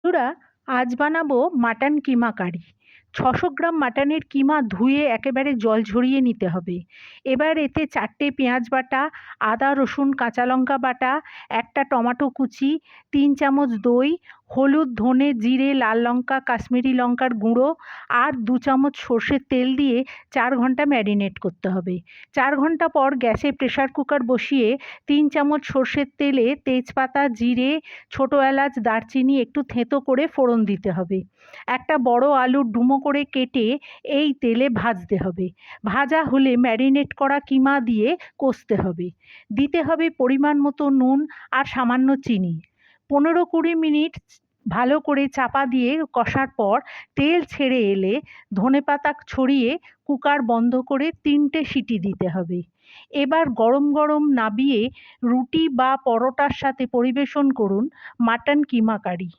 বন্ধুরা, আজ বানাবো মাটন কিমা কারি। 600 গ্রাম মাটনের কিমা ধুয়ে একেবারে জল ঝরিয়ে নিতে হবে। এবার এতে 4টে পেঁয়াজ বাটা, আদা রসুন কাঁচা লঙ্কা বাটা, একটা টমেটো কুচি, 3 চামচ দই, হলুদ ধনে জিরে লাল লঙ্কা কাশ্মীরি লঙ্কার গুঁড়ো আর 2 চামচ সর্ষের তেল দিয়ে 4 ঘন্টা ম্যারিনেট করতে হবে। 4 ঘন্টা পর গ্যাসে প্রেসার কুকার বসিয়ে 3 চামচ সর্ষের তেলে তেজপাতা জিরে ছোটো এলাচ দারচিনি একটু থেঁতো করে ফোড়ন দিতে হবে। একটা বড় আলু ডুমো করে কেটে এই তেলে ভাজতে হবে। ভাজা হলে ম্যারিনেট করা কিমা দিয়ে কষতে হবে। দিতে হবে পরিমাণ মতো নুন আর সামান্য চিনি। 15-20 মিনিট ভালো করে চাপা দিয়ে কষার পর তেল ছেড়ে এলে ধনেপাতা ছড়িয়ে কুকার বন্ধ করে 3টে সিটি দিতে হবে। এবার গরম গরম নামিয়ে রুটি বা পরোটার সাথে পরিবেশন করুন মাটন কিমা কারি।